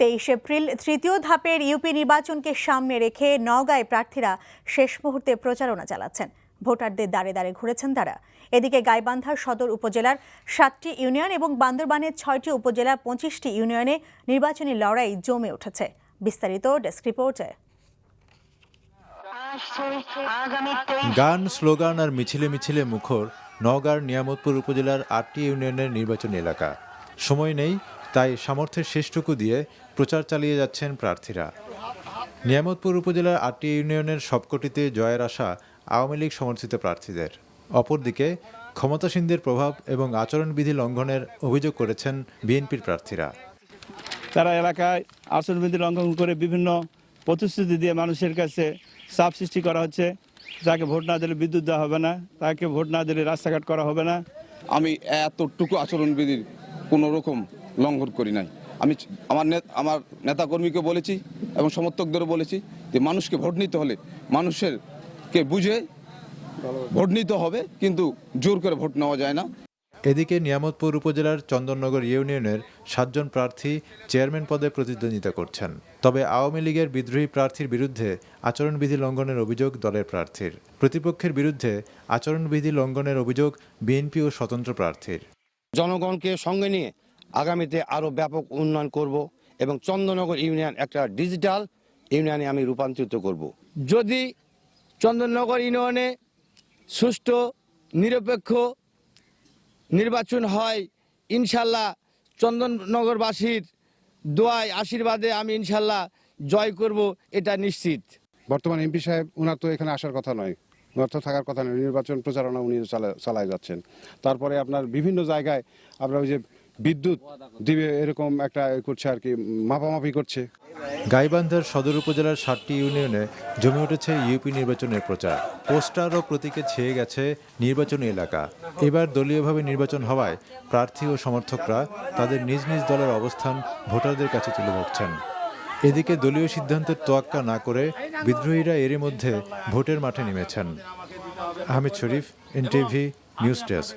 23 April তৃতীয় ধাপের UP নির্বাচনকে সামনে রেখে নওগাঁয় প্রার্থীরা শেষ মুহূর্তে প্রচারণা চালাচ্ছেন। ভোটারদের দাঁড়ে দাঁড়ে ঘুরেছেন তারা। এদিকে গাইবান্ধার সদর উপজেলার 7টি ইউনিয়ন এবং বান্দরবানের 6টি উপজেলার 25টি ইউনিয়নে নির্বাচনী লড়াই জমে উঠেছে। বিস্তারিত ডেস্ক রিপোর্টে। গান, স্লোগান আর মিছিলে মিছিলে মুখর নওগাঁর নিয়ামতপুর উপজেলার 8টি ইউনিয়নের নির্বাচনী এলাকা। সময় নেই, তাই সামর্থ্যের শেষটুকু দিয়ে প্রচার চালিয়ে যাচ্ছেন প্রার্থীরা। নিয়ামতপুর উপজেলার 8টি ইউনিয়নের সবকটিতে জয়ের আশা আওয়ামী লীগ সমর্থিত প্রার্থীদের। অপরদিকে ক্ষমতাসীনদের প্রভাব এবং আচরণবিধি লঙ্ঘনের অভিযোগ করেছেন বিএনপির প্রার্থীরা। তারা এলাকায় আচরণবিধি লঙ্ঘন করে বিভিন্ন প্রতিশ্রুতি দিয়ে মানুষের কাছে চাপ সৃষ্টি করা হচ্ছে। যাকে ভোট না দিলে বিদ্যুৎ দেওয়া হবে না, তাকে ভোট না দিলে রাস্তাঘাট করা হবে না। আমি এতটুকু আচরণবিধির কোনো রকম লঙ্ঘন করি নাই। আমি আমার নেতাকর্মীকে বলেছি এবং সমর্থকদেরও বলেছি যে মানুষকে ভোট নিতে হলে মানুষেরকে বুঝে ভোট নিতে হবে, কিন্তু জোর করে ভোট নেওয়া যায় না। এদিকে নিয়ামতপুর উপজেলার চন্দননগর ইউনিয়নের 7 জন প্রার্থী চেয়ারম্যান পদে প্রতিদ্বন্দ্বিতা করছেন। তবে আওয়ামী লীগের বিদ্রোহী প্রার্থীর বিরুদ্ধে আচরণবিধি লঙ্ঘনের অভিযোগ দলের প্রার্থীর। প্রতিপক্ষের বিরুদ্ধে আচরণবিধি লঙ্ঘনের অভিযোগ বিএনপি ও স্বতন্ত্র প্রার্থীর। জনগণকে সঙ্গে নিয়ে আগামীতে আরও ব্যাপক উন্নয়ন করব এবং চন্দননগর ইউনিয়ন একটা ডিজিটাল ইউনিয়নে আমি রূপান্তরিত করব। যদি চন্দননগর ইউনিয়নে সুষ্ঠু নিরপেক্ষ নির্বাচন হয়, ইনশাল্লাহ চন্দননগরবাসীর দোয়ায় আশীর্বাদে আমি ইনশাল্লাহ জয় করব, এটা নিশ্চিত। বর্তমান এমপি সাহেব ওনার তো এখানে আসার কথা নয়, ওনার তো থাকার কথা নয়। নির্বাচন প্রচারণা উনি চালায় যাচ্ছেন। তারপরে আপনার বিভিন্ন জায়গায় আপনার ওই যে বিদ্যুৎ দিবে এরকম একটা করছে আর কি, মাপামাপি করছে। গাইবান্ধার সদর উপজেলার 7টি ইউনিয়নে জমে উঠেছে ইউপি নির্বাচনের প্রচার। পোস্টার ও প্রতীকে ছেয়ে গেছে নির্বাচনী এলাকা। এবার দলীয়ভাবে নির্বাচন হওয়ায় প্রার্থী ও সমর্থকরা তাদের নিজ নিজ দলের অবস্থান ভোটারদের কাছে তুলে ধরছেন। এদিকে দলীয় সিদ্ধান্তের তোয়াক্কা না করে বিদ্রোহীরা এরই মধ্যে ভোটের মাঠে নেমেছেন। আহমেদ শরীফ, এনটিভি নিউজ ডেস্ক।